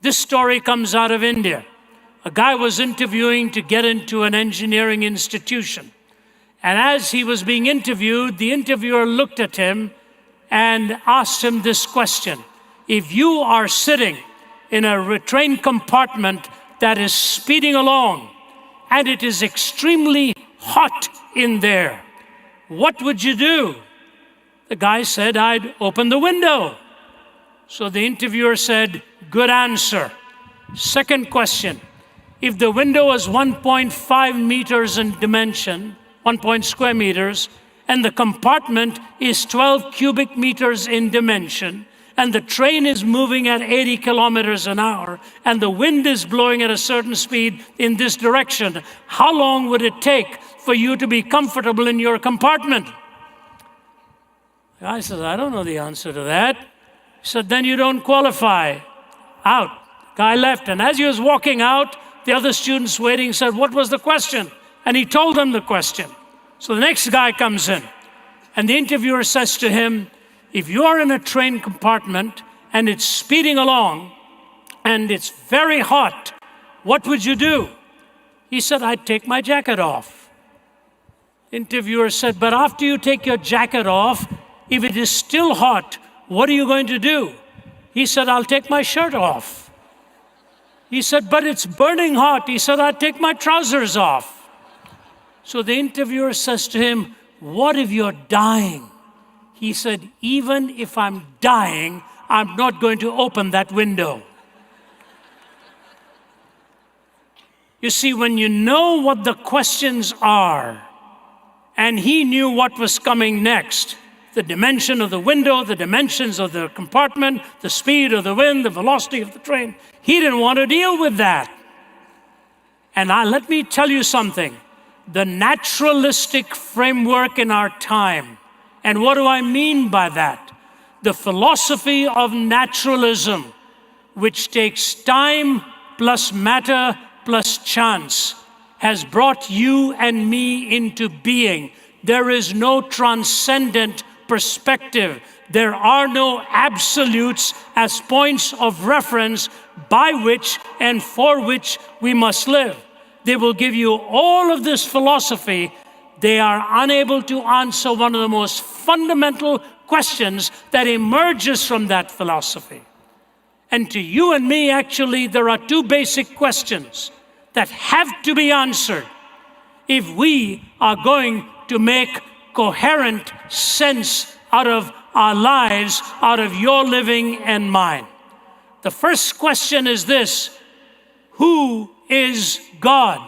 This story comes out of India. A guy was interviewing to get into an engineering institution. And as he was being interviewed, the interviewer looked at him and asked him this question. If you are sitting in a train compartment that is speeding along and it is extremely hot in there, what would you do? The guy said, I'd open the window. So the interviewer said, good answer. Second question, if the window was 1.5 meters in dimension, 1 square meters, and the compartment is 12 cubic meters in dimension, and the train is moving at 80 kilometers an hour, and the wind is blowing at a certain speed in this direction, how long would it take for you to be comfortable in your compartment? The guy says, I don't know the answer to that. He said, then you don't qualify. Out. The guy left, and as he was walking out, the other students waiting said, what was the question? And he told them the question. So the next guy comes in, and the interviewer says to him, if you are in a train compartment and it's speeding along and it's very hot, what would you do? He said, I'd take my jacket off. The interviewer said, but after you take your jacket off, if it is still hot, what are you going to do? He said, I'll take my shirt off. He said, but it's burning hot. He said, I'd take my trousers off. So the interviewer says to him, what if you're dying? He said, even if I'm dying, I'm not going to open that window. You see, when you know what the questions are, and he knew what was coming next, the dimension of the window, the dimensions of the compartment, the speed of the wind, the velocity of the train, he didn't want to deal with that. And let me tell you something. The naturalistic framework in our time. And what do I mean by that? The philosophy of naturalism, which takes time plus matter plus chance, has brought you and me into being. There is no transcendent perspective. There are no absolutes as points of reference by which and for which we must live. They will give you all of this philosophy. They are unable to answer one of the most fundamental questions that emerges from that philosophy. And to you and me, actually, there are two basic questions that have to be answered if we are going to make coherent sense out of our lives, out of your living and mine. The first question is this: who is God?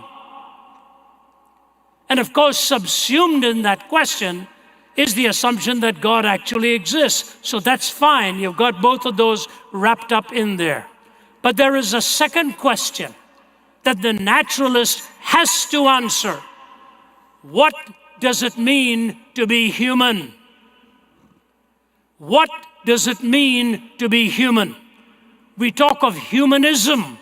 And of course, subsumed in that question is the assumption that God actually exists. So that's fine. You've got both of those wrapped up in there. But there is a second question that the naturalist has to answer. What does it mean to be human? What does it mean to be human? We talk of humanism.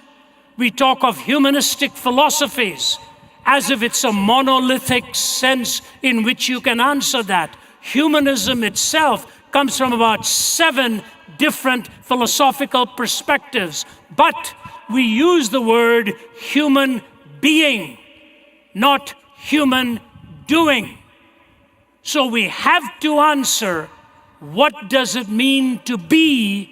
We talk of humanistic philosophies as if it's a monolithic sense in which you can answer that. Humanism itself comes from about 7 different philosophical perspectives, but we use the word human being, not human doing. So we have to answer, what does it mean to be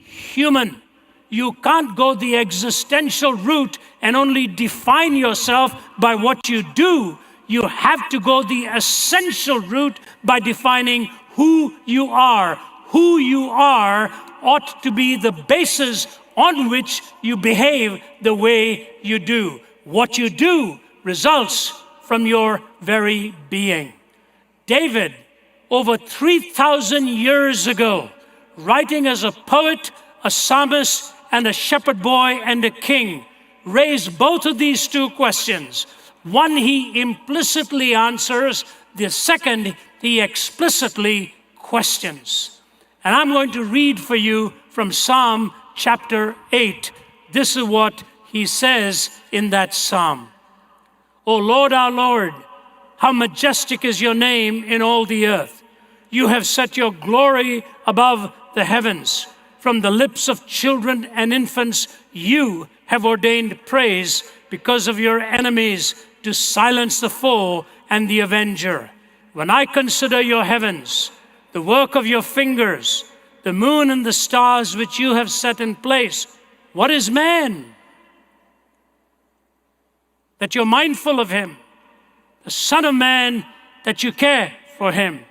human? You can't go the existential route and only define yourself by what you do. You have to go the essential route by defining who you are. Who you are ought to be the basis on which you behave the way you do. What you do results from your very being. David, over 3,000 years ago, writing as a poet, a psalmist, and a shepherd boy and a king, raised both of these two questions. One he implicitly answers, the second he explicitly questions. And I'm going to read for you from Psalm chapter 8. This is what he says in that psalm. O Lord, our Lord, how majestic is your name in all the earth. You have set your glory above the heavens. from the lips of children and infants, you have ordained praise because of your enemies to silence the foe and the avenger. When I consider your heavens, the work of your fingers, the moon and the stars which you have set in place, what is man that you're mindful of him? The Son of Man that you care for him.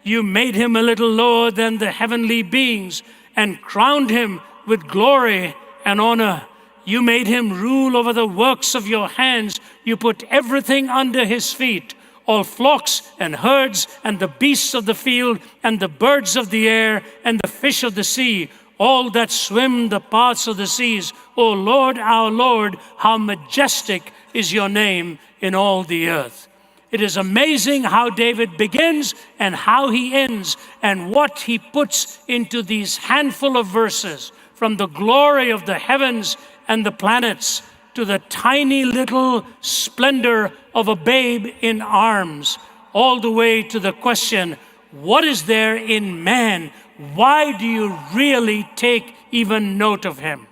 You made him a little lower than the heavenly beings and crowned him with glory and honor. You made him rule over the works of your hands. You put everything under his feet, all flocks and herds and the beasts of the field and the birds of the air and the fish of the sea, all that swim the paths of the seas. O Lord, our Lord, how majestic is your name in all the earth. It is amazing how David begins and how he ends and what he puts into these handful of verses, from the glory of the heavens and the planets to the tiny little splendor of a babe in arms, all the way to the question, what is there in man? Why do you really take even note of him?